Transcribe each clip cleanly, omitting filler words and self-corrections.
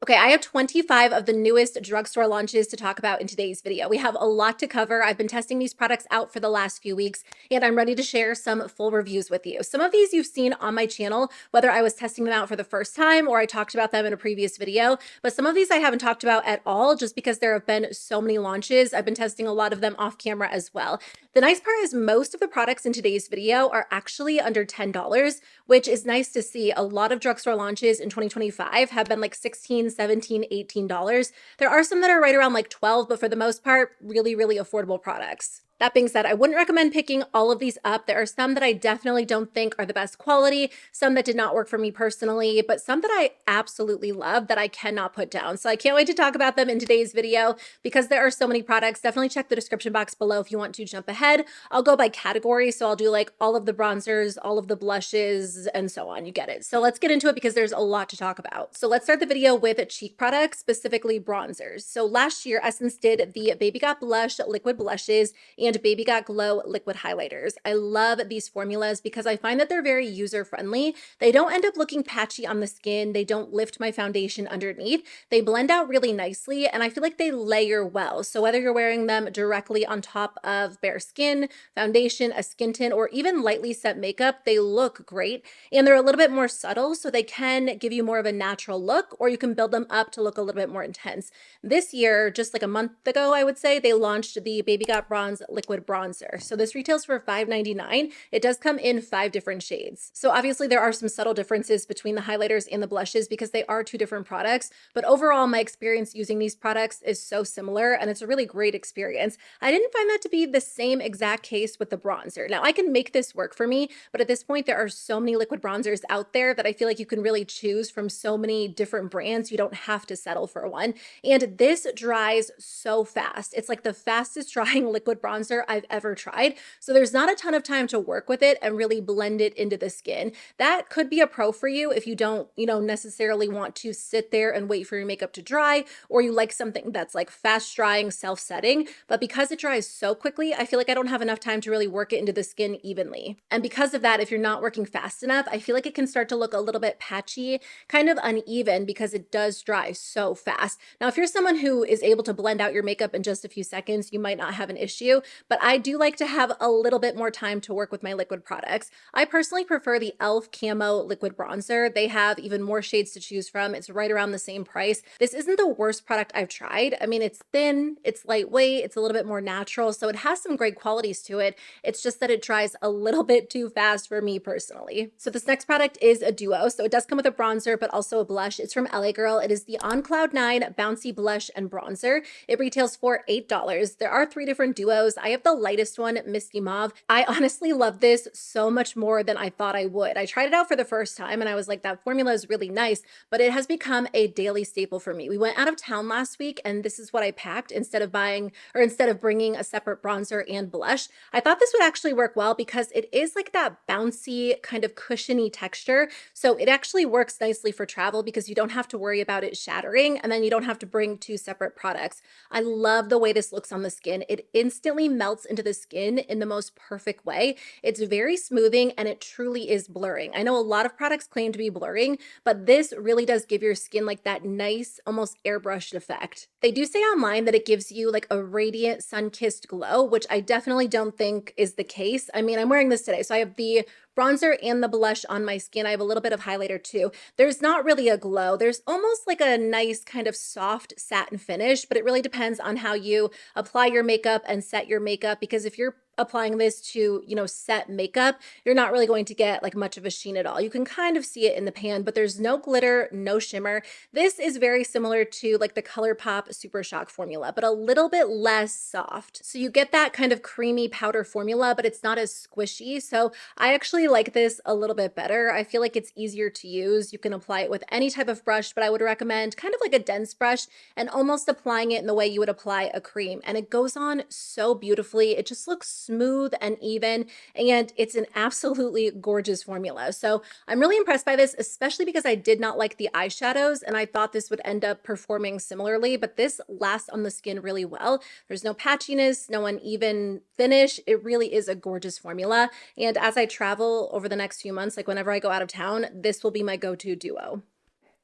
Okay, I have 25 of the newest drugstore launches to talk about in today's video. We have a lot to cover. I've been testing these products out for the last few weeks, and I'm ready to share some full reviews with you. Some of these you've seen on my channel, whether I was testing them out for the first time or I talked about them in a previous video, but some of these I haven't talked about at all just because there have been so many launches. I've been testing a lot of them off camera as well. The nice part is most of the products in today's video are actually under $10, which is nice to see. A lot of drugstore launches in 2025 have been like $16, $17, $18. There are some that are right around like 12, but for the most part, really, really affordable products. That being said, I wouldn't recommend picking all of these up. There are some that I definitely don't think are the best quality, some that did not work for me personally, but some that I absolutely love that I cannot put down. So I can't wait to talk about them in today's video because there are so many products. Definitely check the description box below if you want to jump ahead. I'll go by category, so I'll do like all of the bronzers, all of the blushes, and so on. You get it. So let's get into it because there's a lot to talk about. So let's start the video with cheek products, specifically bronzers. So last year, Essence did the Baby Got Blush liquid blushes and Baby Got Glow liquid highlighters. I love these formulas because I find that they're very user-friendly. They don't end up looking patchy on the skin. They don't lift my foundation underneath. They blend out really nicely, and I feel like they layer well. So whether you're wearing them directly on top of bare skin, foundation, a skin tint, or even lightly set makeup, they look great. And they're a little bit more subtle, so they can give you more of a natural look, or you can build them up to look a little bit more intense. This year, just like a month ago, I would say, they launched the Baby Got Bronze liquid bronzer. So this retails for $5.99. It does come in 5 different shades. So obviously there are some subtle differences between the highlighters and the blushes because they are 2 different products, but overall my experience using these products is so similar and it's a really great experience. I didn't find that to be the same exact case with the bronzer. Now I can make this work for me, but at this point there are so many liquid bronzers out there that I feel like you can really choose from so many different brands. You don't have to settle for one. And this dries so fast. It's like the fastest drying liquid bronzer I've ever tried. So there's not a ton of time to work with it and really blend it into the skin. That could be a pro for you if you don't, necessarily want to sit there and wait for your makeup to dry, or you like something that's like fast drying, self-setting. But because it dries so quickly, I feel like I don't have enough time to really work it into the skin evenly. And because of that, if you're not working fast enough, I feel like it can start to look a little bit patchy, kind of uneven because it does dry so fast. Now, if you're someone who is able to blend out your makeup in just a few seconds, you might not have an issue. But I do like to have a little bit more time to work with my liquid products. I personally prefer the e.l.f. Camo liquid bronzer. They have even more shades to choose from. It's right around the same price. This isn't the worst product I've tried. I mean, it's thin, it's lightweight, it's a little bit more natural, so it has some great qualities to it. It's just that it dries a little bit too fast for me personally. So this next product is a duo. So it does come with a bronzer, but also a blush. It's from LA Girl. It is the On Cloud 9 Bouncy Blush and Bronzer. It retails for $8. There are 3 different duos. I have the lightest one, Misty Mauve. I honestly love this so much more than I thought I would. I tried it out for the first time and I was like, that formula is really nice, but it has become a daily staple for me. We went out of town last week and this is what I packed instead of bringing a separate bronzer and blush. I thought this would actually work well because it is like that bouncy kind of cushiony texture. So it actually works nicely for travel because you don't have to worry about it shattering and then you don't have to bring 2 separate products. I love the way this looks on the skin. It instantly melts into the skin in the most perfect way. It's very smoothing and it truly is blurring. I know a lot of products claim to be blurring, but this really does give your skin like that nice, almost airbrushed effect. They do say online that it gives you like a radiant sun-kissed glow, which I definitely don't think is the case. I mean, I'm wearing this today, so I have the bronzer and the blush on my skin. I have a little bit of highlighter too. There's not really a glow. There's almost like a nice kind of soft satin finish, but it really depends on how you apply your makeup and set your makeup, because if you're applying this to, set makeup, you're not really going to get like much of a sheen at all. You can kind of see it in the pan, but there's no glitter, no shimmer. This is very similar to like the ColourPop Super Shock formula, but a little bit less soft. So you get that kind of creamy powder formula, but it's not as squishy. So I actually like this a little bit better. I feel like it's easier to use. You can apply it with any type of brush, but I would recommend kind of like a dense brush and almost applying it in the way you would apply a cream. And it goes on so beautifully. It just looks smooth and even, and it's an absolutely gorgeous formula. So I'm really impressed by this, especially because I did not like the eyeshadows and I thought this would end up performing similarly, but this lasts on the skin really well. There's no patchiness, no uneven finish. It really is a gorgeous formula. And as I travel over the next few months, like whenever I go out of town, this will be my go-to duo.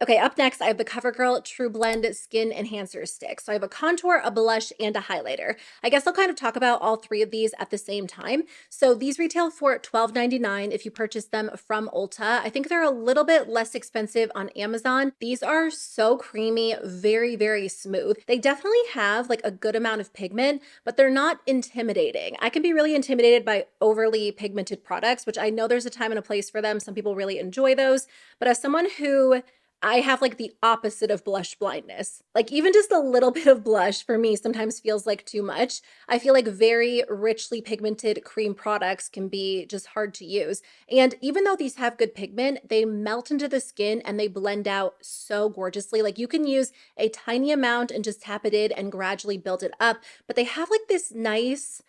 Okay, up next, I have the CoverGirl Trublend Skin Enhancer Stick. So I have a contour, a blush, and a highlighter. I guess I'll kind of talk about all three of these at the same time. So these retail for $12.99 if you purchase them from Ulta. I think they're a little bit less expensive on Amazon. These are so creamy, very, very smooth. They definitely have like a good amount of pigment, but they're not intimidating. I can be really intimidated by overly pigmented products, which I know there's a time and a place for them. Some people really enjoy those. But as someone who I have like the opposite of blush blindness. Like even just a little bit of blush for me sometimes feels like too much. I feel like very richly pigmented cream products can be just hard to use. And even though these have good pigment, they melt into the skin and they blend out so gorgeously. Like you can use a tiny amount and just tap it in and gradually build it up. But they have like this nice,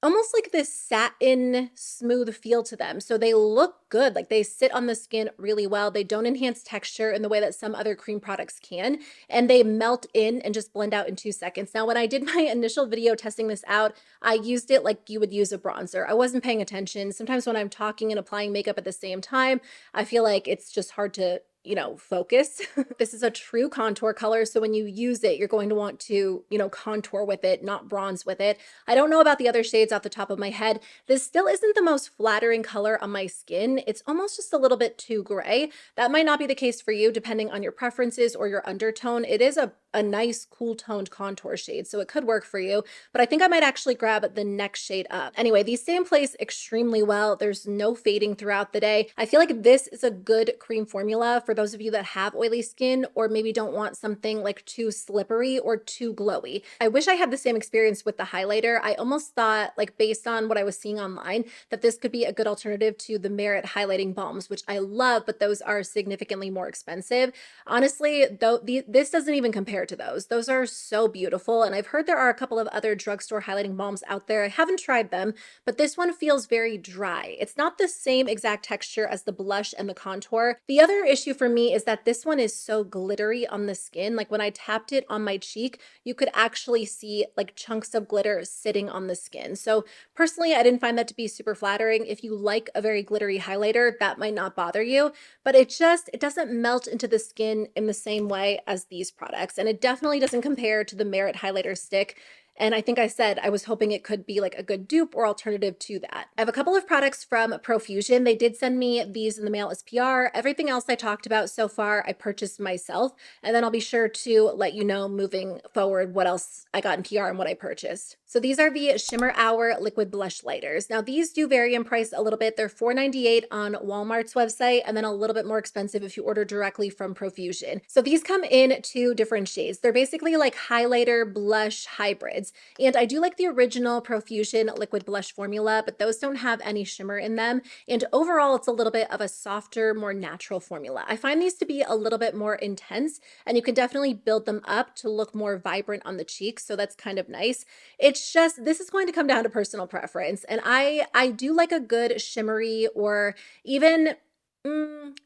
almost like this satin smooth feel to them. So they look good. Like they sit on the skin really well. They don't enhance texture in the way that some other cream products can. And they melt in and just blend out in 2 seconds. Now, when I did my initial video testing this out, I used it like you would use a bronzer. I wasn't paying attention. Sometimes when I'm talking and applying makeup at the same time, I feel like it's just hard to focus. This is a true contour color. So when you use it, you're going to want to, contour with it, not bronze with it. I don't know about the other shades off the top of my head. This still isn't the most flattering color on my skin. It's almost just a little bit too gray. That might not be the case for you depending on your preferences or your undertone. It is a nice cool toned contour shade, so it could work for you, but I think I might actually grab the next shade up. Anyway, these stay in place extremely well. There's no fading throughout the day. I feel like this is a good cream formula for those of you that have oily skin or maybe don't want something like too slippery or too glowy. I wish I had the same experience with the highlighter. I almost thought, like based on what I was seeing online, that this could be a good alternative to the Merit highlighting balms, which I love, but those are significantly more expensive. Honestly, though, this doesn't even compare to those. Those are so beautiful. And I've heard there are a couple of other drugstore highlighting balms out there. I haven't tried them, but this one feels very dry. It's not the same exact texture as the blush and the contour. The other issue for me is that this one is so glittery on the skin. Like when I tapped it on my cheek, you could actually see like chunks of glitter sitting on the skin. So personally, I didn't find that to be super flattering. If you like a very glittery highlighter, that might not bother you, but it doesn't melt into the skin in the same way as these products. And it definitely doesn't compare to the Merit highlighter stick. And I think I said I was hoping it could be like a good dupe or alternative to that. I have a couple of products from Profusion. They did send me these in the mail as PR. Everything else I talked about so far, I purchased myself. And then I'll be sure to let you know moving forward what else I got in PR and what I purchased. So these are the Shimmer Hour Liquid Blush Lighters. Now these do vary in price a little bit. They're $4.98 on Walmart's website and then a little bit more expensive if you order directly from Profusion. So these come in 2 different shades. They're basically like highlighter blush hybrids. And I do like the original Profusion liquid blush formula, but those don't have any shimmer in them. And overall, it's a little bit of a softer, more natural formula. I find these to be a little bit more intense, and you can definitely build them up to look more vibrant on the cheeks. So that's kind of nice. It's just, this is going to come down to personal preference. And I do like a good shimmery or even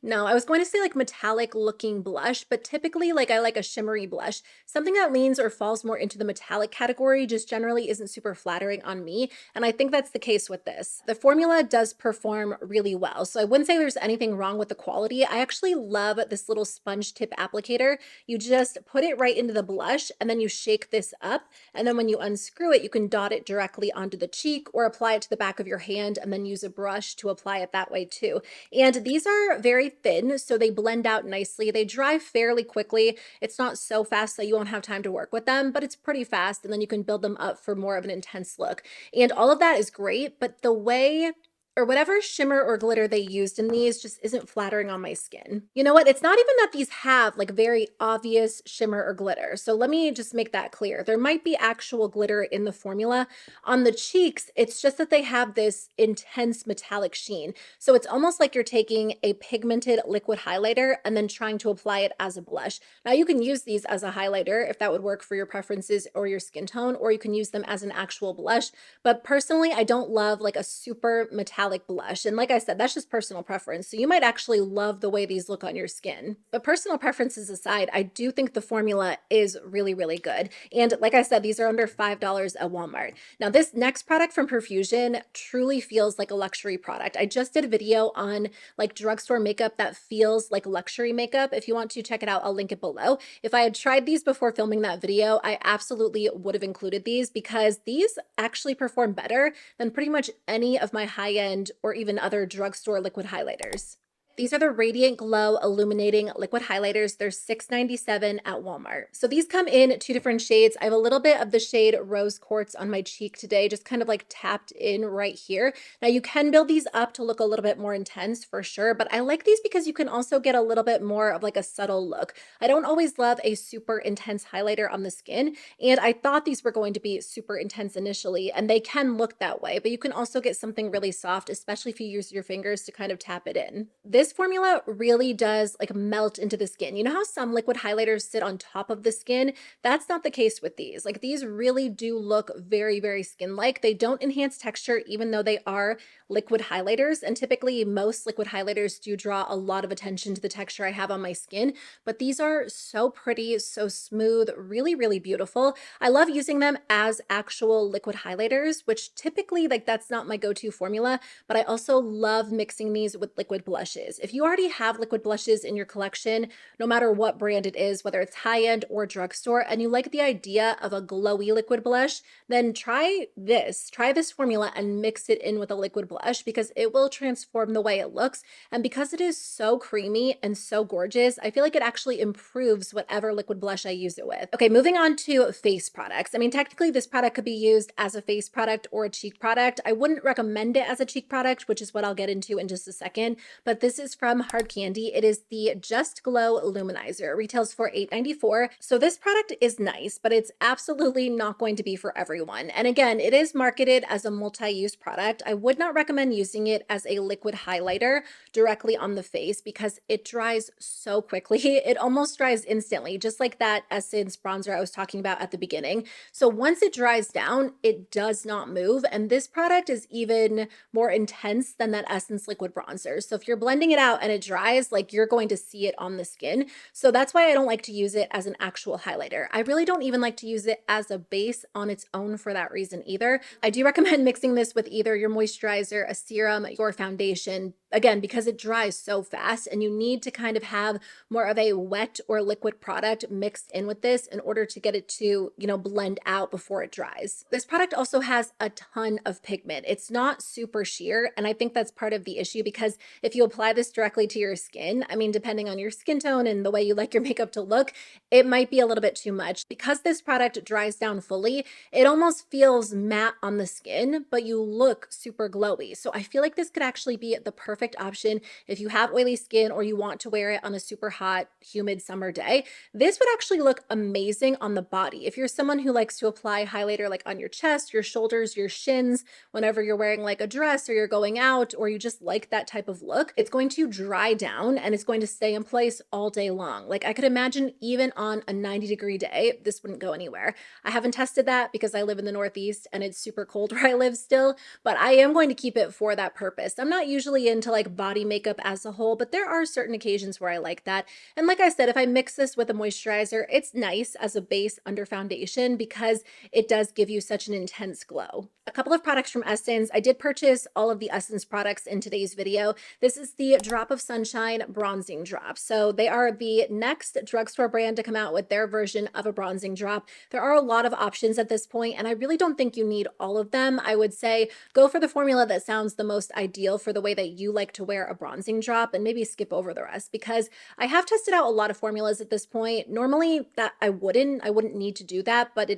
no, I was going to say like metallic looking blush, but typically like I like a shimmery blush. Something that leans or falls more into the metallic category just generally isn't super flattering on me. And I think that's the case with this. The formula does perform really well. So I wouldn't say there's anything wrong with the quality. I actually love this little sponge tip applicator. You just put it right into the blush and then you shake this up. And then when you unscrew it, you can dot it directly onto the cheek or apply it to the back of your hand and then use a brush to apply it that way too. And these are very thin, so they blend out nicely. They dry fairly quickly. It's not so fast that you won't have time to work with them, but it's pretty fast, and then you can build them up for more of an intense look. And all of that is great, but the way or whatever shimmer or glitter they used in these just isn't flattering on my skin. You know what? It's not even that these have like very obvious shimmer or glitter. So let me just make that clear. There might be actual glitter in the formula. On the cheeks, it's just that they have this intense metallic sheen. So it's almost like you're taking a pigmented liquid highlighter and then trying to apply it as a blush. Now you can use these as a highlighter if that would work for your preferences or your skin tone, or you can use them as an actual blush. But personally, I don't love like a super metallic metallic blush. And like I said, that's just personal preference. So you might actually love the way these look on your skin. But personal preferences aside, I do think the formula is really, really good. And like I said, these are under $5 at Walmart. Now, this next product from Profusion truly feels like a luxury product. I just did a video on like drugstore makeup that feels like luxury makeup. If you want to check it out, I'll link it below. If I had tried these before filming that video, I absolutely would have included these because these actually perform better than pretty much any of my high-end or even other drugstore liquid highlighters. These are the Radiant Glow Illuminating Liquid Highlighters. They're $6.97 at Walmart. So these come in 2 different shades. I have a little bit of the shade Rose Quartz on my cheek today, just kind of like tapped in right here. Now you can build these up to look a little bit more intense for sure, but I like these because you can also get a little bit more of like a subtle look. I don't always love a super intense highlighter on the skin, and I thought these were going to be super intense initially, and they can look that way, but you can also get something really soft, especially if you use your fingers to kind of tap it in. This formula really does like melt into the skin. You know how some liquid highlighters sit on top of the skin? That's not the case with these. Like these really do look very, very skin-like. They don't enhance texture even though they are liquid highlighters. And typically most liquid highlighters do draw a lot of attention to the texture I have on my skin, but these are so pretty, so smooth, really, really beautiful. I love using them as actual liquid highlighters, which typically like that's not my go-to formula, but I also love mixing these with liquid blushes. If you already have liquid blushes in your collection, no matter what brand it is, whether it's high-end or drugstore, and you like the idea of a glowy liquid blush, then try this formula and mix it in with a liquid blush because it will transform the way it looks. And because it is so creamy and so gorgeous, I feel like it actually improves whatever liquid blush I use it with. Okay, moving on to face products. I mean, technically this product could be used as a face product or a cheek product. I wouldn't recommend it as a cheek product, which is what I'll get into in just a second, but this is from Hard Candy. It is the Just Glow Luminizer. It retails for $8.94. So this product is nice, but it's absolutely not going to be for everyone. And again, it is marketed as a multi-use product. I would not recommend using it as a liquid highlighter directly on the face because it dries so quickly. It almost dries instantly, just like that Essence bronzer I was talking about at the beginning. So once it dries down, it does not move. And this product is even more intense than that Essence liquid bronzer. So if you're blending it out and it dries, like you're going to see it on the skin. So that's why I don't like to use it as an actual highlighter. I really don't even like to use it as a base on its own for that reason either. I do recommend mixing this with either your moisturizer, a serum, your foundation, again, because it dries so fast and you need to kind of have more of a wet or liquid product mixed in with this in order to get it to, blend out before it dries. This product also has a ton of pigment. It's not super sheer, and I think that's part of the issue because if you apply this directly to your skin, I mean, depending on your skin tone and the way you like your makeup to look, it might be a little bit too much. Because this product dries down fully, it almost feels matte on the skin, but you look super glowy. So I feel like this could actually be the perfect option if you have oily skin or you want to wear it on a super hot, humid summer day. This would actually look amazing on the body. If you're someone who likes to apply highlighter like on your chest, your shoulders, your shins, whenever you're wearing like a dress or you're going out or you just like that type of look, it's going to dry down and it's going to stay in place all day long. Like I could imagine even on a 90-degree day, this wouldn't go anywhere. I haven't tested that because I live in the Northeast and it's super cold where I live still, but I am going to keep it for that purpose. I'm not usually into like body makeup as a whole, but there are certain occasions where I like that. And like I said, if I mix this with a moisturizer, it's nice as a base under foundation because it does give you such an intense glow. A couple of products from Essence. I did purchase all of the Essence products in today's video. This is the Drop of Sunshine Bronzing Drop. So they are the next drugstore brand to come out with their version of a bronzing drop. There are a lot of options at this point, and I really don't think you need all of them. I would say go for the formula that sounds the most ideal for the way that you like to wear a bronzing drop and maybe skip over the rest because I have tested out a lot of formulas at this point. Normally that I wouldn't need to do that, but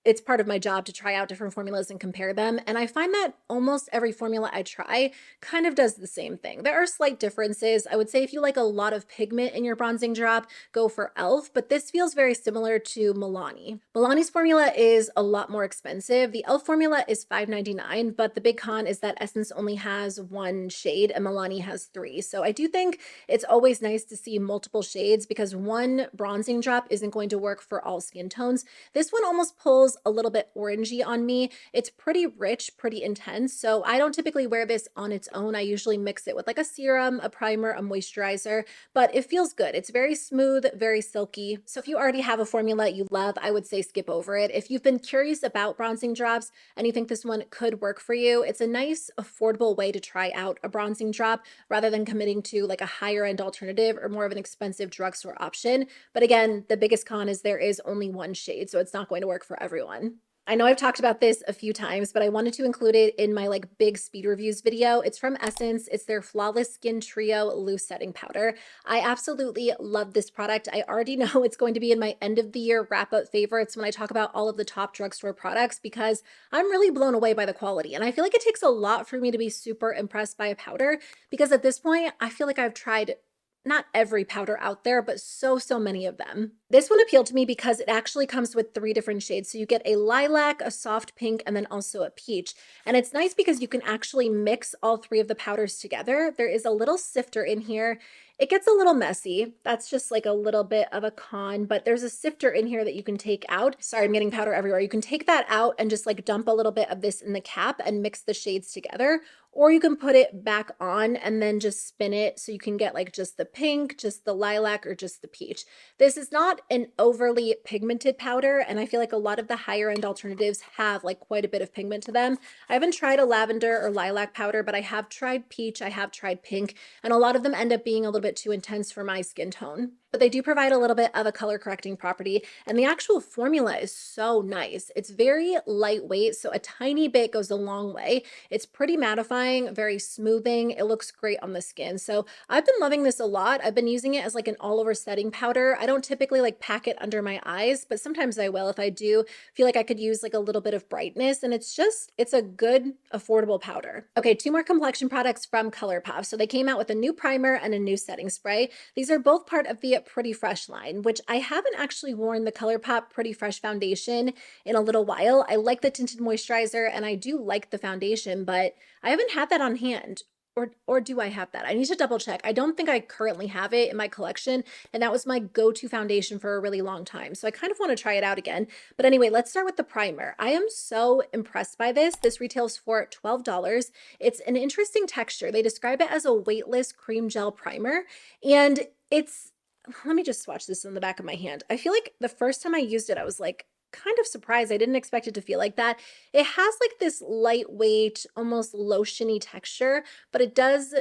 it's part of my job to try out different formulas and compare them. And I find that almost every formula I try kind of does the same thing. There are slight differences. I would say if you like a lot of pigment in your bronzing drop, go for e.l.f, but this feels very similar to Milani. Milani's formula is a lot more expensive. The e.l.f formula is $5.99, but the big con is that Essence only has one shade and Milani has 3. So I do think it's always nice to see multiple shades because one bronzing drop isn't going to work for all skin tones. This one almost pulls feels a little bit orangey on me. It's pretty rich, pretty intense. So I don't typically wear this on its own. I usually mix it with like a serum, a primer, a moisturizer, but it feels good. It's very smooth, very silky. So if you already have a formula you love, I would say skip over it. If you've been curious about bronzing drops and you think this one could work for you, it's a nice, affordable way to try out a bronzing drop rather than committing to like a higher end alternative or more of an expensive drugstore option. But again, the biggest con is there is only one shade, so it's not going to work for everyone. I know I've talked about this a few times, but I wanted to include it in my like big speed reviews video. It's from Essence. It's their Flawless Skin Trio Loose Setting Powder. I absolutely love this product. I already know it's going to be in my end of the year wrap up favorites when I talk about all of the top drugstore products because I'm really blown away by the quality. And I feel like it takes a lot for me to be super impressed by a powder because at this point, I feel like I've tried not every powder out there, but so many of them. This one appealed to me because it actually comes with 3 different shades. So you get a lilac, a soft pink, and then also a peach. And it's nice because you can actually mix all 3 of the powders together. There is a little sifter in here. It gets a little messy. That's just like a little bit of a con, but there's a sifter in here that you can take out. Sorry, I'm getting powder everywhere. You can take that out and just like dump a little bit of this in the cap and mix the shades together. Or you can put it back on and then just spin it so you can get like just the pink, just the lilac, or just the peach. This is not an overly pigmented powder, and I feel like a lot of the higher end alternatives have like quite a bit of pigment to them. I haven't tried a lavender or lilac powder, but I have tried peach, I have tried pink, and a lot of them end up being a little bit too intense for my skin tone. But they do provide a little bit of a color correcting property, and the actual formula is so nice. It's very lightweight, so a tiny bit goes a long way. It's pretty mattifying, very smoothing. It looks great on the skin. So I've been loving this a lot. I've been using it as like an all over setting powder. I don't typically like pack it under my eyes, but sometimes I will if I do feel like I could use like a little bit of brightness, and it's a good, affordable powder. Okay, 2 more complexion products from ColourPop. So they came out with a new primer and a new setting spray. These are both part of the Pretty Fresh line, which I haven't actually worn the ColourPop Pretty Fresh foundation in a little while. I like the tinted moisturizer and I do like the foundation, but I haven't had that on hand. Or do I have that? I need to double check. I don't think I currently have it in my collection, and that was my go-to foundation for a really long time. So I kind of want to try it out again. But anyway, let's start with the primer. I am so impressed by this. This retails for $12. It's an interesting texture. They describe it as a weightless cream gel primer, and let me just swatch this in the back of my hand. I feel like the first time I used it, I was like kind of surprised. I didn't expect it to feel like that. It has like this lightweight, almost lotiony texture, but it does,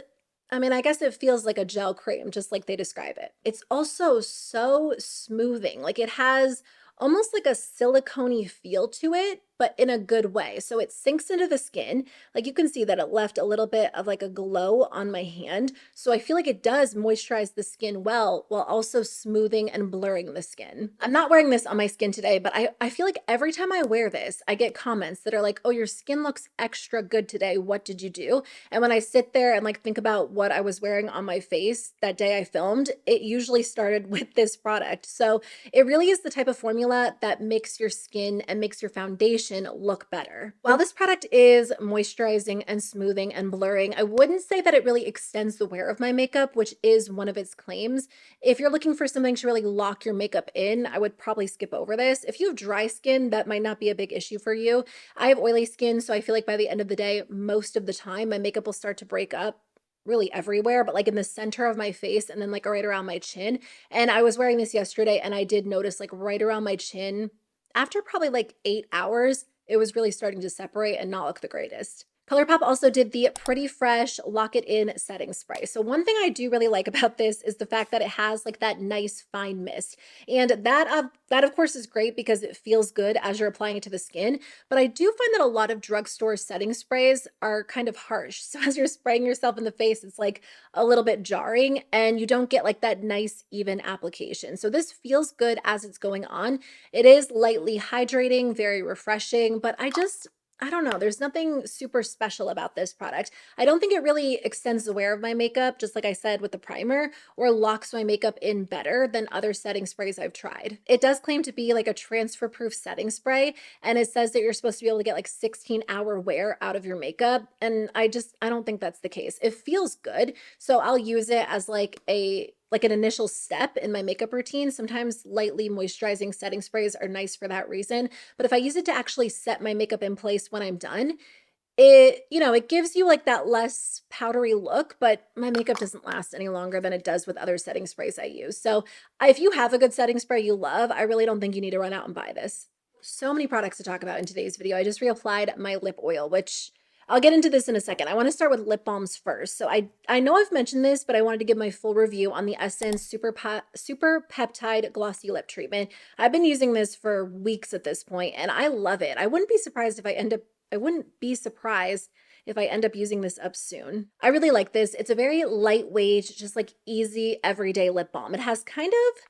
I mean, I guess it feels like a gel cream, just like they describe it. It's also so smoothing. Like it has almost like a silicone-y feel to it, but in a good way. So it sinks into the skin. Like you can see that it left a little bit of like a glow on my hand. So I feel like it does moisturize the skin well while also smoothing and blurring the skin. I'm not wearing this on my skin today, but I feel like every time I wear this, I get comments that are like, oh, your skin looks extra good today. What did you do? And when I sit there and like think about what I was wearing on my face that day I filmed, it usually started with this product. So it really is the type of formula that makes your skin and makes your foundation look better. While this product is moisturizing and smoothing and blurring, I wouldn't say that it really extends the wear of my makeup, which is one of its claims. If you're looking for something to really lock your makeup in, I would probably skip over this. If you have dry skin, that might not be a big issue for you. I have oily skin, so I feel like by the end of the day, most of the time, my makeup will start to break up really everywhere, but like in the center of my face and then like right around my chin. And I was wearing this yesterday and I did notice like right around my chin, after probably like 8 hours, it was really starting to separate and not look the greatest. ColourPop also did the Pretty Fresh Lock It In setting spray. So one thing I do really like about this is the fact that it has like that nice fine mist. And that of course is great because it feels good as you're applying it to the skin. But I do find that a lot of drugstore setting sprays are kind of harsh. So as you're spraying yourself in the face, it's like a little bit jarring and you don't get like that nice even application. So this feels good as it's going on. It is lightly hydrating, very refreshing, but I don't know. There's nothing super special about this product. I don't think it really extends the wear of my makeup, just like I said with the primer, or locks my makeup in better than other setting sprays I've tried. It does claim to be like a transfer-proof setting spray, and it says that you're supposed to be able to get like 16-hour wear out of your makeup, and I don't think that's the case. It feels good, so I'll use it as like a like an initial step in my makeup routine. Sometimes lightly moisturizing setting sprays are nice for that reason. But if I use it to actually set my makeup in place when I'm done, it gives you like that less powdery look, but my makeup doesn't last any longer than it does with other setting sprays I use. So if you have a good setting spray you love, I really don't think you need to run out and buy this. So many products to talk about in today's video. I just reapplied my lip oil, which I'll get into this in a second. I want to start with lip balms first. So I know I've mentioned this, but I wanted to give my full review on the Essence Super Peptide Glossy Lip Treatment. I've been using this for weeks at this point, and I love it. I wouldn't be surprised if I end up using this up soon. I really like this. It's a very lightweight, just like easy everyday lip balm. It has kind of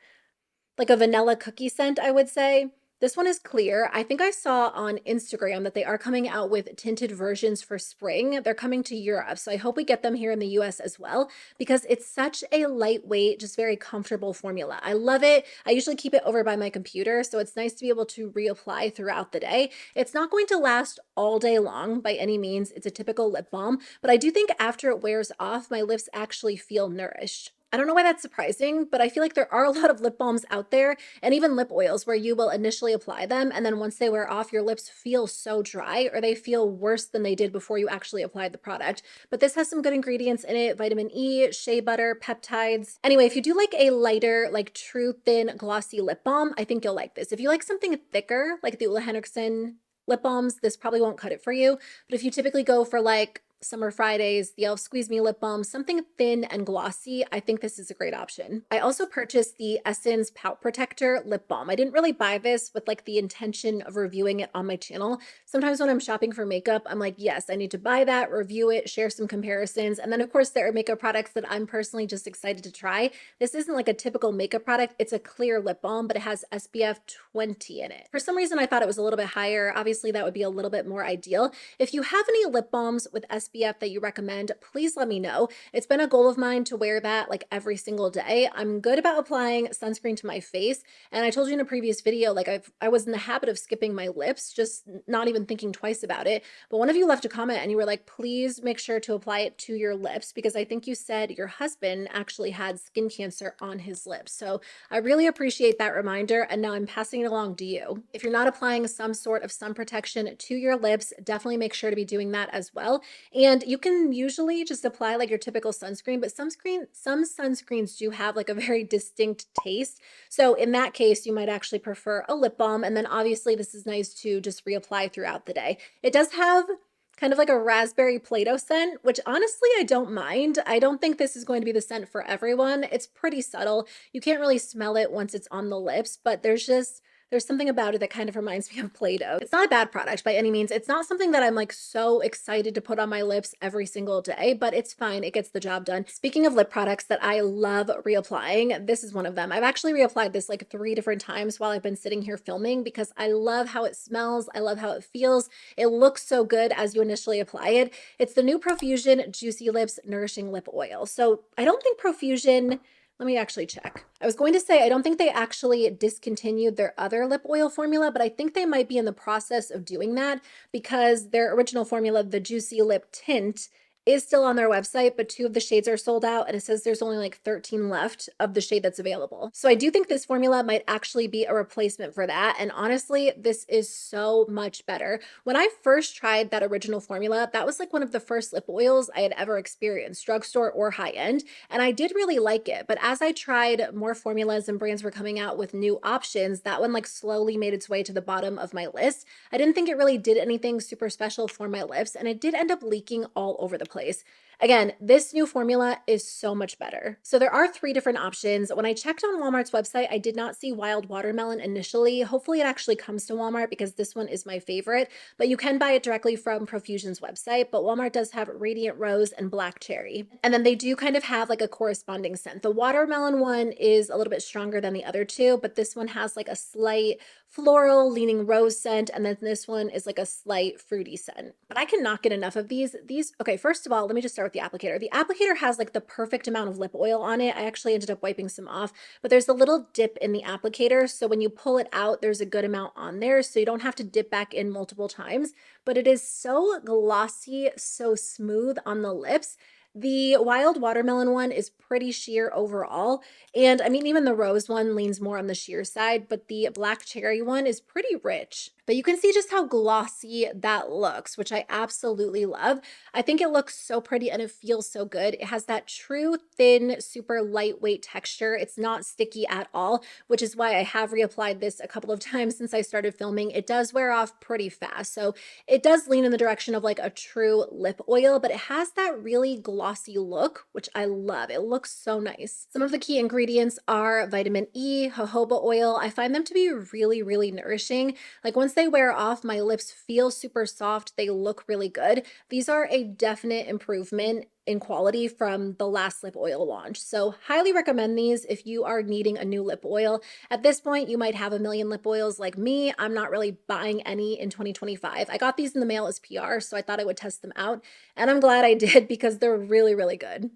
like a vanilla cookie scent, I would say. This one is clear. I think I saw on Instagram that they are coming out with tinted versions for spring. They're coming to Europe, so I hope we get them here in the US as well, because it's such a lightweight, just very comfortable formula. I love it. I usually keep it over by my computer, so it's nice to be able to reapply throughout the day. It's not going to last all day long by any means. It's a typical lip balm, but I do think after it wears off, my lips actually feel nourished. I don't know why that's surprising, but I feel like there are a lot of lip balms out there and even lip oils where you will initially apply them, and then once they wear off, your lips feel so dry or they feel worse than they did before you actually applied the product. But this has some good ingredients in it: vitamin E, shea butter, peptides. Anyway, if you do like a lighter, like true thin glossy lip balm, I think you'll like this. If you like something thicker, like the Ole Henriksen lip balms, this probably won't cut it for you. But if you typically go for like Summer Fridays, the e.l.f. Squeeze Me Lip Balm, something thin and glossy, I think this is a great option. I also purchased the Essence Pout Protector Lip Balm. I didn't really buy this with like the intention of reviewing it on my channel. Sometimes when I'm shopping for makeup, I'm like, yes, I need to buy that, review it, share some comparisons. And then of course there are makeup products that I'm personally just excited to try. This isn't like a typical makeup product. It's a clear lip balm, but it has SPF 20 in it. For some reason, I thought it was a little bit higher. Obviously that would be a little bit more ideal. If you have any lip balms with SPF that you recommend, please let me know. It's been a goal of mine to wear that like every single day. I'm good about applying sunscreen to my face, and I told you in a previous video, like I was in the habit of skipping my lips, just not even thinking twice about it. But one of you left a comment and you were like, please make sure to apply it to your lips, because I think you said your husband actually had skin cancer on his lips. So I really appreciate that reminder, and now I'm passing it along to you. If you're not applying some sort of sun protection to your lips, definitely make sure to be doing that as well. And you can usually just apply like your typical sunscreen, but some sunscreens do have like a very distinct taste. So in that case, you might actually prefer a lip balm. And then obviously this is nice to just reapply throughout the day. It does have kind of like a raspberry Play-Doh scent, which honestly I don't mind. I don't think this is going to be the scent for everyone. It's pretty subtle. You can't really smell it once it's on the lips, but there's something about it that kind of reminds me of Play-Doh. It's not a bad product by any means. It's not something that I'm like so excited to put on my lips every single day, but it's fine. It gets the job done. Speaking of lip products that I love reapplying, this is one of them. I've actually reapplied this like 3 different times while I've been sitting here filming, because I love how it smells. I love how it feels. It looks so good as you initially apply it. It's the new Profusion Juicy Lips Nourishing Lip Oil. So I don't think Profusion, let me actually check. I was going to say, I don't think they actually discontinued their other lip oil formula, but I think they might be in the process of doing that, because their original formula, the Juicy Lip Tint, is still on their website, but 2 of the shades are sold out, and it says there's only like 13 left of the shade that's available. So I do think this formula might actually be a replacement for that, and honestly, this is so much better. When I first tried that original formula, that was like one of the first lip oils I had ever experienced, drugstore or high-end, and I did really like it. But as I tried more formulas and brands were coming out with new options, that one like slowly made its way to the bottom of my list. I didn't think it really did anything super special for my lips, and it did end up leaking all over the place. Again, this new formula is so much better. So there are 3 different options. When I checked on Walmart's website, I did not see wild watermelon initially. Hopefully it actually comes to Walmart, because this one is my favorite, but you can buy it directly from Profusion's website. But Walmart does have radiant rose and black cherry. And then they do kind of have like a corresponding scent. The watermelon one is a little bit stronger than the other 2, but this one has like a slight floral leaning rose scent, and then this one is like a slight fruity scent. But I cannot get enough of these. Okay, first of all, let me just start with the applicator. The applicator has like the perfect amount of lip oil on it. I actually ended up wiping some off, but there's a little dip in the applicator, so when you pull it out, there's a good amount on there, so you don't have to dip back in multiple times. But it is so glossy, so smooth on the lips. The wild watermelon one is pretty sheer overall. And I mean, even the rose one leans more on the sheer side, but the black cherry one is pretty rich. But you can see just how glossy that looks, which I absolutely love. I think it looks so pretty and it feels so good. It has that true thin, super lightweight texture. It's not sticky at all, which is why I have reapplied this a couple of times since I started filming. It does wear off pretty fast. So it does lean in the direction of like a true lip oil, but it has that really glossy look, which I love. It looks so nice. Some of the key ingredients are vitamin E, jojoba oil. I find them to be really, really nourishing. Like once they wear off, my lips feel super soft. They look really good. These are a definite improvement in quality from the last lip oil launch. So highly recommend these if you are needing a new lip oil. At this point, you might have a million lip oils like me. I'm not really buying any in 2025. I got these in the mail as PR, so I thought I would test them out. And I'm glad I did because they're really, really good.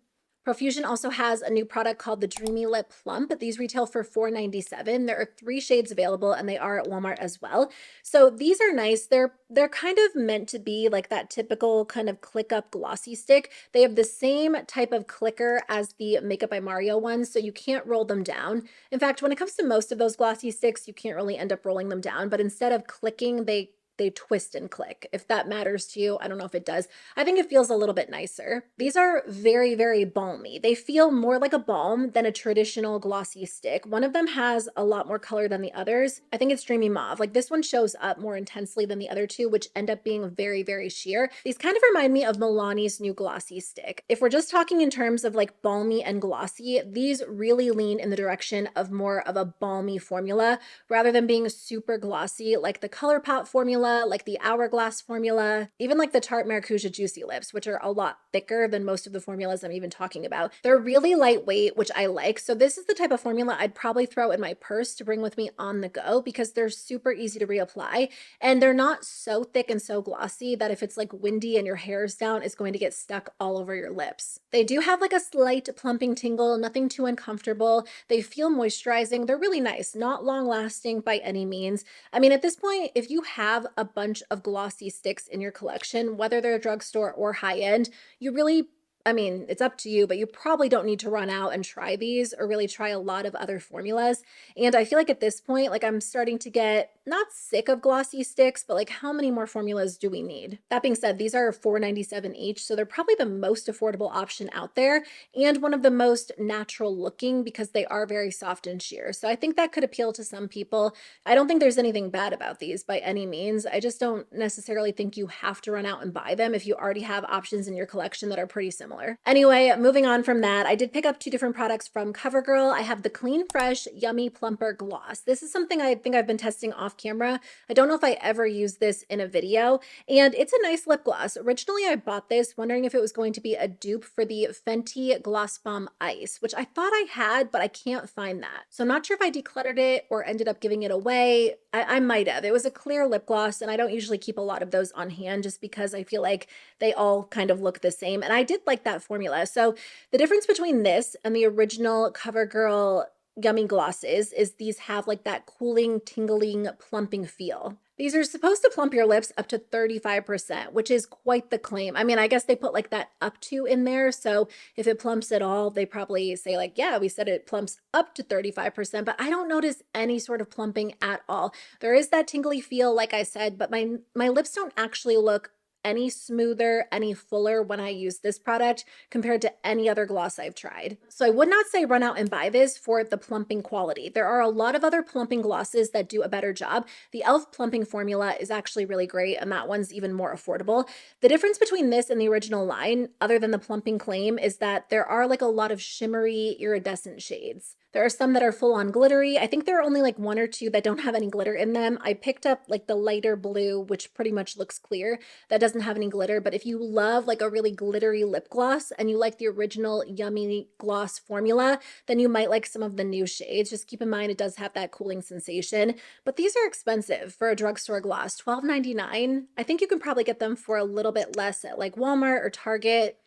Profusion also has a new product called the Dreamy Lip Plump. These retail for $4.97. There are 3 shades available and they are at Walmart as well. So these are nice. They're kind of meant to be like that typical kind of click up glossy stick. They have the same type of clicker as the Makeup by Mario ones, so you can't roll them down. In fact, when it comes to most of those glossy sticks, you can't really end up rolling them down, but instead of clicking, they twist and click. If that matters to you, I don't know if it does. I think it feels a little bit nicer. These are very, very balmy. They feel more like a balm than a traditional glossy stick. One of them has a lot more color than the others. I think it's Dreamy Mauve. Like this one shows up more intensely than the other two, which end up being very, very sheer. These kind of remind me of Milani's new glossy stick. If we're just talking in terms of like balmy and glossy, these really lean in the direction of more of a balmy formula rather than being super glossy like the ColourPop formula, like the Hourglass formula, even like the Tarte Maracuja Juicy Lips, which are a lot thicker than most of the formulas I'm even talking about. They're really lightweight, which I like. So this is the type of formula I'd probably throw in my purse to bring with me on the go because they're super easy to reapply and they're not so thick and so glossy that if it's like windy and your hair is down, it's going to get stuck all over your lips. They do have like a slight plumping tingle, nothing too uncomfortable. They feel moisturizing. They're really nice, not long lasting by any means. I mean, at this point, if you have a bunch of glossy sticks in your collection, whether they're drugstore or high end, you really, I mean, it's up to you, but you probably don't need to run out and try these or really try a lot of other formulas. And I feel like at this point, like I'm starting to get not sick of glossy sticks, but like how many more formulas do we need? That being said, these are $4.97 each, so they're probably the most affordable option out there and one of the most natural looking because they are very soft and sheer. So I think that could appeal to some people. I don't think there's anything bad about these by any means. I just don't necessarily think you have to run out and buy them if you already have options in your collection that are pretty similar. Anyway, moving on from that, I did pick up 2 different products from CoverGirl. I have the Clean Fresh Yummy Plumper Gloss. This is something I think I've been testing off camera. I don't know if I ever used this in a video, and it's a nice lip gloss. Originally, I bought this wondering if it was going to be a dupe for the Fenty Gloss Bomb Ice, which I thought I had, but I can't find that. So I'm not sure if I decluttered it or ended up giving it away. I might have. It was a clear lip gloss, and I don't usually keep a lot of those on hand just because I feel like they all kind of look the same. And I did like that formula. So the difference between this and the original CoverGirl Yummy glosses is these have like that cooling, tingling, plumping feel. These are supposed to plump your lips up to 35%, which is quite the claim. I mean, I guess they put like that up to in there. So if it plumps at all, they probably say like, yeah, we said it plumps up to 35%, but I don't notice any sort of plumping at all. There is that tingly feel, like I said, but my lips don't actually look any smoother, any fuller when I use this product compared to any other gloss I've tried. So I would not say run out and buy this for the plumping quality. There are a lot of other plumping glosses that do a better job. The e.l.f. plumping formula is actually really great, and that one's even more affordable. The difference between this and the original line, other than the plumping claim, is that there are like a lot of shimmery, iridescent shades. There are some that are full on glittery. I think there are only like 1 or 2 that don't have any glitter in them. I picked up like the lighter blue, which pretty much looks clear. That doesn't have any glitter, but if you love like a really glittery lip gloss and you like the original Yummy Gloss formula, then you might like some of the new shades. Just keep in mind it does have that cooling sensation, but these are expensive for a drugstore gloss, $12.99. I think you can probably get them for a little bit less at like Walmart or Target.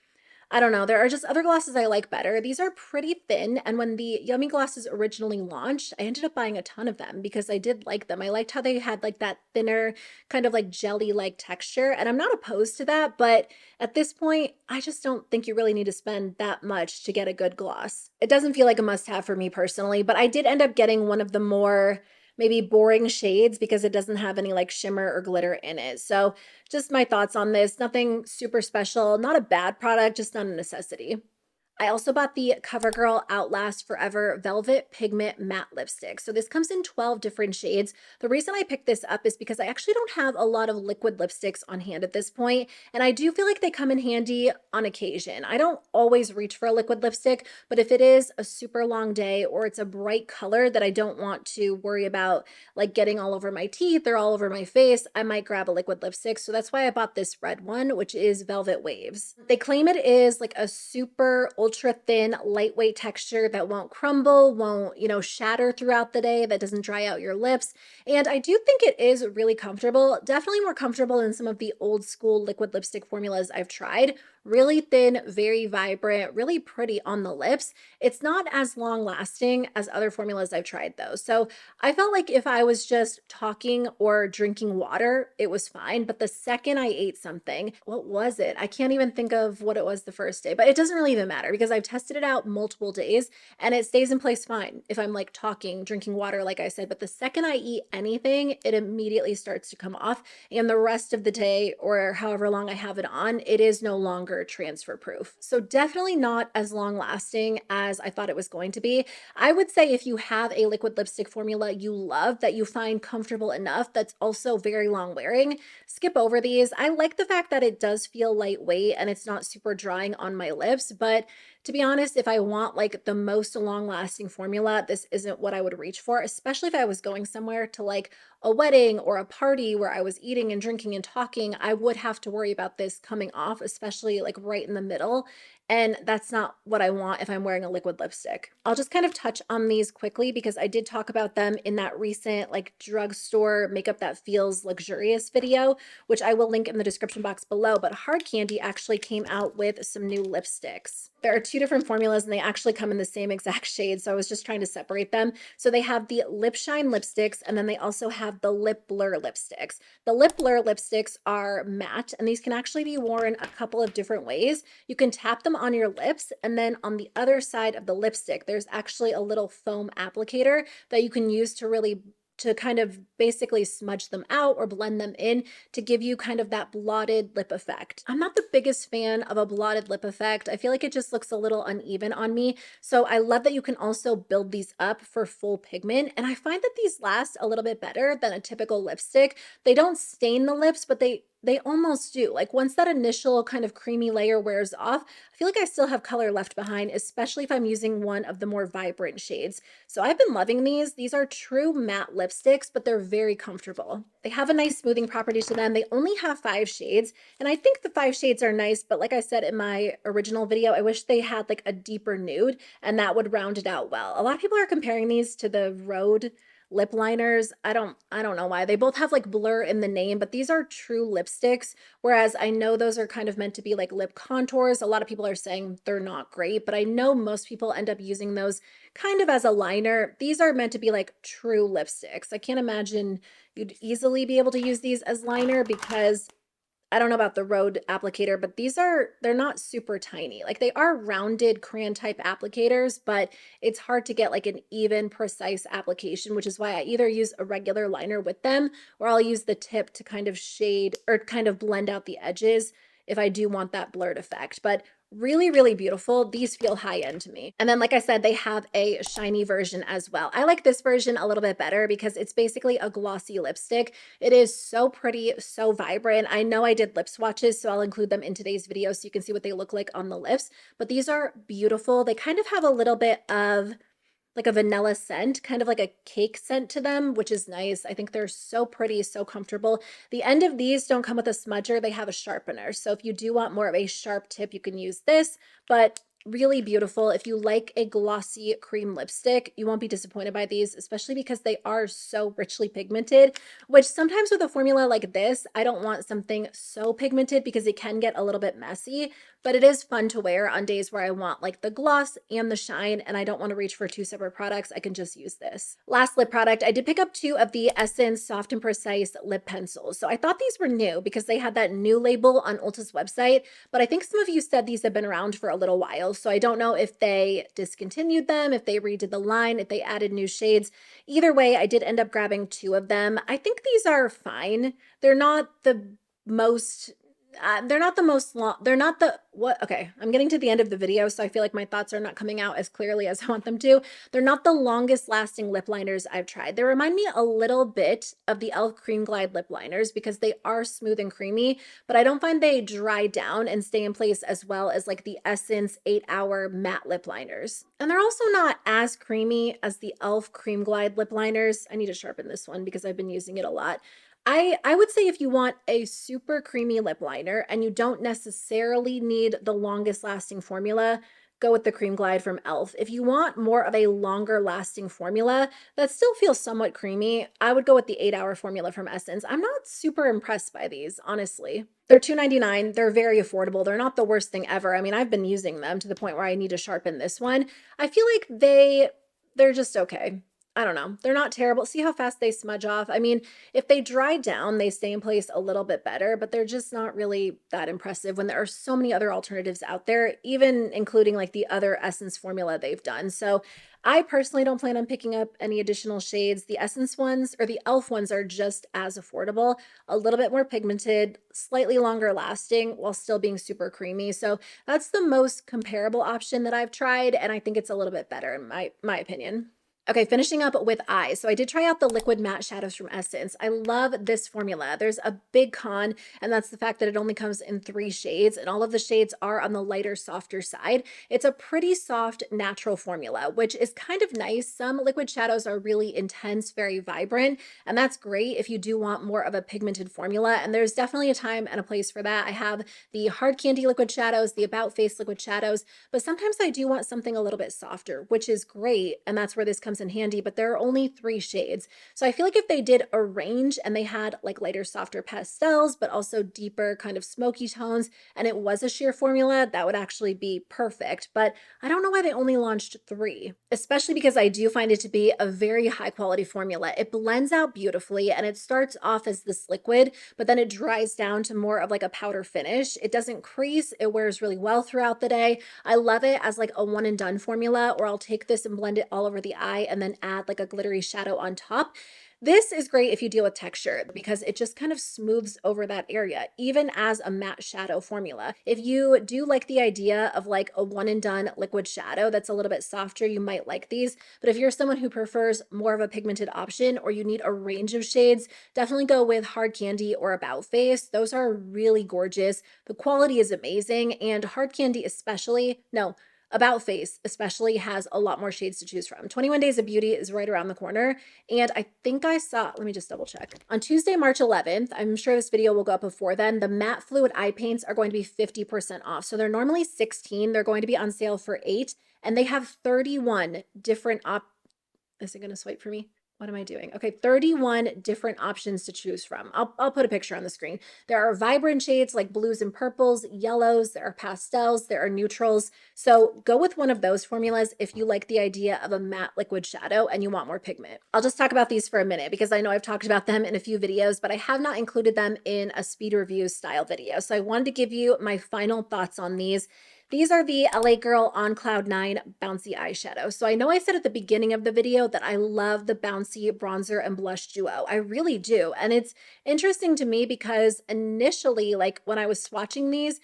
I don't know. There are just other glosses I like better. These are pretty thin, and when the Yummy glosses originally launched, I ended up buying a ton of them because I did like them. I liked how they had like that thinner kind of like jelly-like texture, and I'm not opposed to that, but at this point, I just don't think you really need to spend that much to get a good gloss. It doesn't feel like a must-have for me personally, but I did end up getting one of the more maybe boring shades because it doesn't have any like shimmer or glitter in it. So just my thoughts on this. Nothing super special, not a bad product, just not a necessity. I also bought the CoverGirl Outlast Forever Velvet Pigment Matte Lipstick. So this comes in 12 different shades. The reason I picked this up is because I actually don't have a lot of liquid lipsticks on hand at this point, and I do feel like they come in handy on occasion. I don't always reach for a liquid lipstick, but if it is a super long day or it's a bright color that I don't want to worry about like getting all over my teeth or all over my face, I might grab a liquid lipstick. So that's why I bought this red one, which is Velvet Waves. They claim it is like a super ultra thin, lightweight texture that won't crumble, won't, shatter throughout the day, that doesn't dry out your lips. And I do think it is really comfortable, definitely more comfortable than some of the old school liquid lipstick formulas I've tried. Really thin, very vibrant, really pretty on the lips. It's not as long lasting as other formulas I've tried though. So I felt like if I was just talking or drinking water, it was fine. But the second I ate something, what was it? I can't even think of what it was the first day, but it doesn't really even matter because I've tested it out multiple days and it stays in place fine if I'm like talking, drinking water, like I said. But the second I eat anything, it immediately starts to come off. And the rest of the day or however long I have it on, it is no longer transfer proof. So definitely not as long lasting as I thought it was going to be. I would say if you have a liquid lipstick formula you love that you find comfortable enough that's also very long wearing, skip over these. I like the fact that it does feel lightweight and it's not super drying on my lips, but to be honest, if I want like the most long lasting formula, this isn't what I would reach for, especially if I was going somewhere to like a wedding or a party where I was eating and drinking and talking. I would have to worry about this coming off, especially like right in the middle. And that's not what I want if I'm wearing a liquid lipstick. I'll just kind of touch on these quickly because I did talk about them in that recent like drugstore makeup that feels luxurious video, which I will link in the description box below. But Hard Candy actually came out with some new lipsticks. There are two different formulas and they actually come in the same exact shade. So I was just trying to separate them. So they have the Lip Shine lipsticks and then they also have the Lip Blur lipsticks. The Lip Blur lipsticks are matte and these can actually be worn a couple of different ways. You can tap them on your lips and then on the other side of the lipstick, there's actually a little foam applicator that you can use to kind of basically smudge them out or blend them in to give you kind of that blotted lip effect. I'm not the biggest fan of a blotted lip effect. I feel like it just looks a little uneven on me. So I love that you can also build these up for full pigment. And I find that these last a little bit better than a typical lipstick. They don't stain the lips, but they almost do. Like once that initial kind of creamy layer wears off, I feel like I still have color left behind, especially if I'm using one of the more vibrant shades. So I've been loving these. These are true matte lipsticks, but they're very comfortable. They have a nice smoothing property to them. They only have 5 shades, and I think the 5 shades are nice, but like I said in my original video, I wish they had like a deeper nude, and that would round it out well. A lot of people are comparing these to the Rhode lip liners. I don't know why. They both have like blur in the name, but these are true lipsticks, whereas I know those are kind of meant to be like lip contours. A lot of people are saying they're not great, but I know most people end up using those kind of as a liner. These are meant to be like true lipsticks. I can't imagine you'd easily be able to use these as liner because I don't know about the Rode applicator, but they're not super tiny. Like they are rounded crayon type applicators, but it's hard to get like an even precise application, which is why I either use a regular liner with them or I'll use the tip to kind of shade or kind of blend out the edges if I do want that blurred effect. But really, really beautiful. These feel high end to me. And then, like I said, they have a shiny version as well. I like this version a little bit better because it's basically a glossy lipstick. It is so pretty, so vibrant. I know I did lip swatches, so I'll include them in today's video so you can see what they look like on the lips, but these are beautiful. They kind of have a little bit of like a vanilla scent, kind of like a cake scent to them, which is nice. I think they're so pretty, so comfortable. The end of these don't come with a smudger, they have a sharpener. So if you do want more of a sharp tip, you can use this, but really beautiful. If you like a glossy cream lipstick, you won't be disappointed by these, especially because they are so richly pigmented, which sometimes with a formula like this, I don't want something so pigmented because it can get a little bit messy. but it is fun to wear on days where I want like the gloss and the shine and I don't want to reach for two separate products. I can just use this. Last lip product, I did pick up two of the Essence Soft and Precise lip pencils. So I thought these were new because they had that new label on Ulta's website, but I think some of you said these have been around for a little while. So I don't know if they discontinued them, if they redid the line, if they added new shades. Either way, I did end up grabbing two of them. I think these are fine. They're not the most they're not the most long, they're not the, what, okay, I'm getting to the end of the video, so I feel like my thoughts are not coming out as clearly as I want them to. They're not the longest lasting lip liners I've tried. They remind me a little bit of the e.l.f. Cream Glide lip liners because they are smooth and creamy, but I don't find they dry down and stay in place as well as like the Essence 8-Hour Matte Lip Liners. And they're also not as creamy as the e.l.f. Cream Glide lip liners. I need to sharpen this one because I've been using it a lot. I would say if you want a super creamy lip liner and you don't necessarily need the longest lasting formula, go with the Cream Glide from e.l.f. If you want more of a longer lasting formula that still feels somewhat creamy, I would go with the 8-Hour formula from Essence. I'm not super impressed by these, honestly. They're $2.99. They're very affordable. They're not the worst thing ever. I mean, I've been using them to the point where I need to sharpen this one. I feel like they're just okay. I don't know. They're not terrible. See how fast they smudge off? I mean, if they dry down, they stay in place a little bit better, but they're just not really that impressive when there are so many other alternatives out there, even including like the other Essence formula they've done. So I personally don't plan on picking up any additional shades. The Essence ones or the e.l.f. ones are just as affordable, a little bit more pigmented, slightly longer lasting while still being super creamy. So that's the most comparable option that I've tried, and I think it's a little bit better in my opinion. Okay, finishing up with eyes. So I did try out the liquid matte shadows from Essence. I love this formula. There's a big con, and that's the fact that it only comes in 3 shades, and all of the shades are on the lighter, softer side. It's a pretty soft, natural formula, which is kind of nice. Some liquid shadows are really intense, very vibrant, and that's great if you do want more of a pigmented formula, and there's definitely a time and a place for that. I have the Hard Candy liquid shadows, the About Face liquid shadows, but sometimes I do want something a little bit softer, which is great, and that's where this comes in handy, but there are only 3 shades. So I feel like if they did a range and they had like lighter, softer pastels, but also deeper kind of smoky tones, and it was a sheer formula, that would actually be perfect. But I don't know why they only launched 3, especially because I do find it to be a very high quality formula. It blends out beautifully and it starts off as this liquid, but then it dries down to more of like a powder finish. It doesn't crease. It wears really well throughout the day. I love it as like a one and done formula, or I'll take this and blend it all over the eye and then add like a glittery shadow on top. This is great if you deal with texture because it just kind of smooths over that area, even as a matte shadow formula. If you do like the idea of like a one and done liquid shadow that's a little bit softer, you might like these. But if you're someone who prefers more of a pigmented option or you need a range of shades, definitely go with Hard Candy or About Face. Those are really gorgeous. The quality is amazing, and Hard Candy especially, no, About Face especially has a lot more shades to choose from. 21 Days of Beauty is right around the corner, and I think I saw, let me just double check. On Tuesday, March 11th, I'm sure this video will go up before then, the matte fluid eye paints are going to be 50% off. So they're normally 16, they're going to be on sale for 8, and they have 31 different is it gonna swipe for me? What am I doing? Okay, 31 different options to choose from. I'll put a picture on the screen. There are vibrant shades like blues and purples, yellows, there are pastels, there are neutrals. So go with one of those formulas if you like the idea of a matte liquid shadow and you want more pigment. I'll just talk about these for a minute because I know I've talked about them in a few videos, but I have not included them in a speed review style video. So I wanted to give you my final thoughts on these. These are the LA Girl on Cloud 9 Bouncy eyeshadow. So I know I said at the beginning of the video that I love the Bouncy bronzer and blush duo. I really do. And it's interesting to me because initially, like when I was swatching these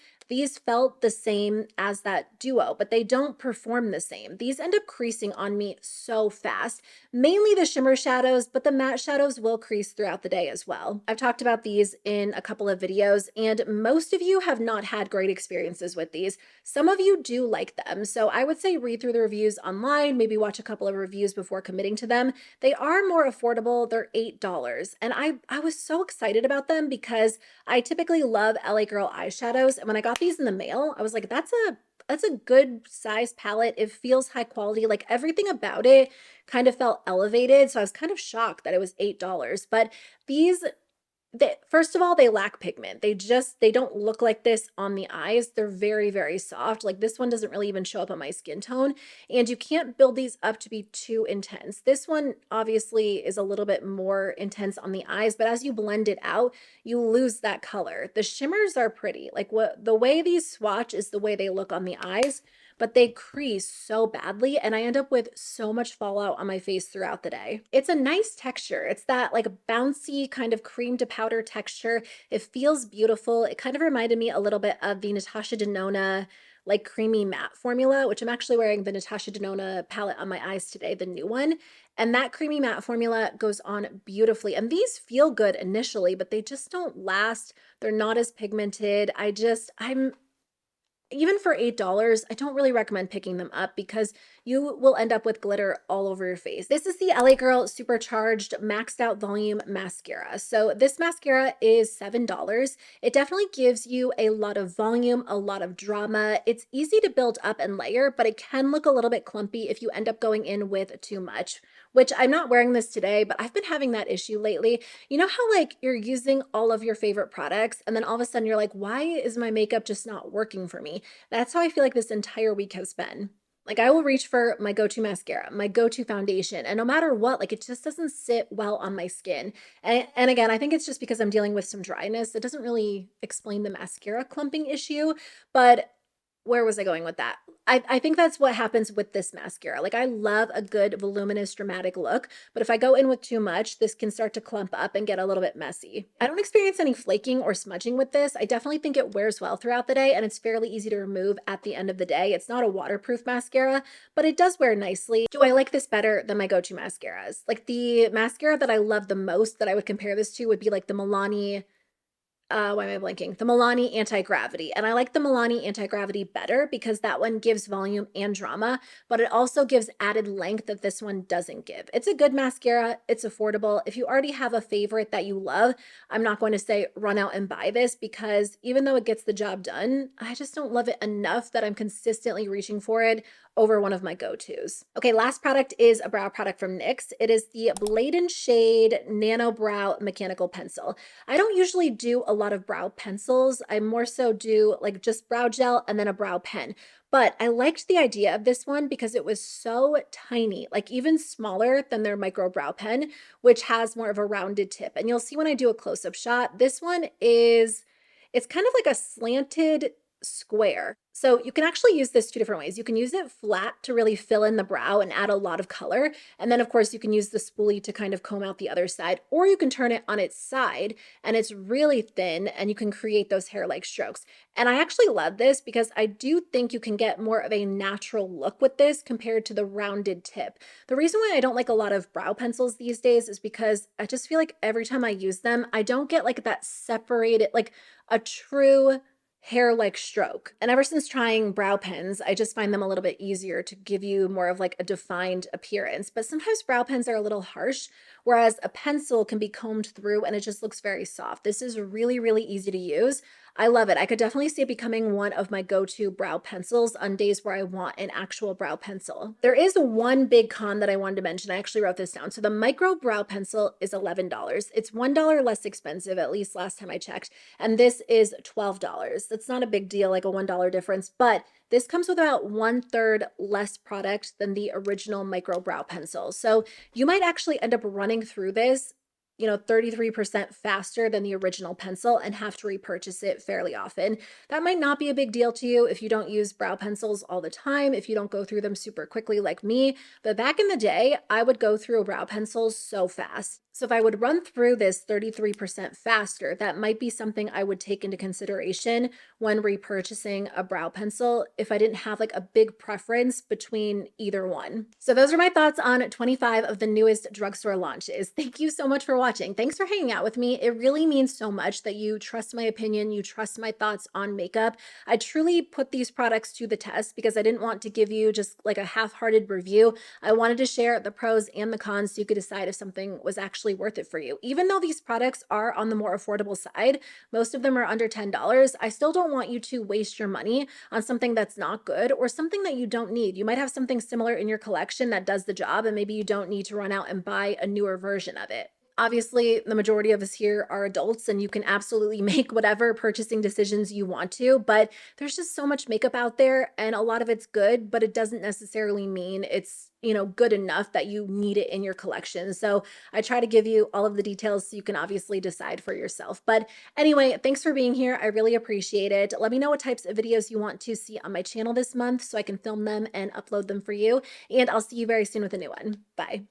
felt the same as that duo, but they don't perform the same. These end up creasing on me so fast, mainly the shimmer shadows, but the matte shadows will crease throughout the day as well. I've talked about these in a couple of videos, and most of you have not had great experiences with these. Some of you do like them, so I would say read through the reviews online, maybe watch a couple of reviews before committing to them. They are more affordable. They're $8, and I was so excited about them because I typically love LA Girl eyeshadows, and when I got these in the mail, I was like, that's a good size palette. It feels high quality. Like everything about it kind of felt elevated. So I was kind of shocked that it was $8. But these First of all, they lack pigment. They don't look like this on the eyes. They're very, very soft. Like this one doesn't really even show up on my skin tone. And you can't build these up to be too intense. This one obviously is a little bit more intense on the eyes, but as you blend it out, you lose that color. The shimmers are pretty. Like the way these swatch is the way they look on the eyes, but they crease so badly and I end up with so much fallout on my face throughout the day. It's a nice texture. It's that like bouncy kind of cream to powder texture. It feels beautiful. It kind of reminded me a little bit of the Natasha Denona like creamy matte formula, which I'm actually wearing the Natasha Denona palette on my eyes today, the new one. And that creamy matte formula goes on beautifully. And these feel good initially, but they just don't last. They're not as pigmented. I'm even for $8, I don't really recommend picking them up because you will end up with glitter all over your face. This is the LA Girl Supercharged Maxed Out Volume Mascara. So this mascara is $7. It definitely gives you a lot of volume, a lot of drama. It's easy to build up and layer, but it can look a little bit clumpy if you end up going in with too much, which I'm not wearing this today, but I've been having that issue lately. You know how like you're using all of your favorite products and then all of a sudden you're like, why is my makeup just not working for me? That's how I feel like this entire week has been. Like I will reach for my go-to mascara, my go-to foundation, and no matter what, like it just doesn't sit well on my skin. And again, I think it's just because I'm dealing with some dryness. It doesn't really explain the mascara clumping issue, but where was I going with that? I think that's what happens with this mascara. Like I love a good voluminous dramatic look, but if I go in with too much, this can start to clump up and get a little bit messy. I don't experience any flaking or smudging with this. I definitely think it wears well throughout the day and it's fairly easy to remove at the end of the day. It's not a waterproof mascara, but it does wear nicely. Do I like this better than my go-to mascaras? Like the mascara that I love the most that I would compare this to would be like the Milani why am I blanking? The Milani Anti-Gravity. And I like the Milani Anti-Gravity better because that one gives volume and drama, but it also gives added length that this one doesn't give. It's a good mascara. It's affordable. If you already have a favorite that you love, I'm not going to say run out and buy this because even though it gets the job done, I just don't love it enough that I'm consistently reaching for it over one of my go-tos. Okay, last product is a brow product from NYX. It is the Blade and Shade Nano Brow Mechanical Pencil. I don't usually do a lot of brow pencils. I more so do like just brow gel and then a brow pen. But I liked the idea of this one because it was so tiny, like even smaller than their micro brow pen, which has more of a rounded tip. And you'll see when I do a close-up shot, this one it's kind of like a slanted square. So you can actually use this two different ways. You can use it flat to really fill in the brow and add a lot of color. And then of course you can use the spoolie to kind of comb out the other side, or you can turn it on its side and it's really thin and you can create those hair-like strokes. And I actually love this because I do think you can get more of a natural look with this compared to the rounded tip. The reason why I don't like a lot of brow pencils these days is because I just feel like every time I use them, I don't get like that separated, like a true hair-like stroke. And ever since trying brow pens, I just find them a little bit easier to give you more of like a defined appearance. But sometimes brow pens are a little harsh, whereas a pencil can be combed through and it just looks very soft. This is really, really easy to use. I love it. I could definitely see it becoming one of my go-to brow pencils on days where I want an actual brow pencil. There is one big con that I wanted to mention. I actually wrote this down. So the micro brow pencil is $11. It's $1 less expensive, at least last time I checked. And this is $12. That's not a big deal, like a $1 difference, but this comes with about 1/3 less product than the original micro brow pencil. So you might actually end up running through this 33% faster than the original pencil and have to repurchase it fairly often. That might not be a big deal to you if you don't use brow pencils all the time, if you don't go through them super quickly like me, but back in the day, I would go through brow pencils so fast. So if I would run through this 33% faster, that might be something I would take into consideration when repurchasing a brow pencil if I didn't have like a big preference between either one. So those are my thoughts on 25 of the newest drugstore launches. Thank you so much for watching. Thanks for hanging out with me. It really means so much that you trust my opinion, you trust my thoughts on makeup. I truly put these products to the test because I didn't want to give you just like a half-hearted review. I wanted to share the pros and the cons so you could decide if something was actually worth it for you. Even though these products are on the more affordable side, most of them are under $10, I still don't want you to waste your money on something that's not good or something that you don't need. You might have something similar in your collection that does the job and maybe you don't need to run out and buy a newer version of it. Obviously, the majority of us here are adults and you can absolutely make whatever purchasing decisions you want to, but there's just so much makeup out there and a lot of it's good, but it doesn't necessarily mean it's, good enough that you need it in your collection. So I try to give you all of the details so you can obviously decide for yourself. But anyway, thanks for being here. I really appreciate it. Let me know what types of videos you want to see on my channel this month so I can film them and upload them for you. And I'll see you very soon with a new one. Bye.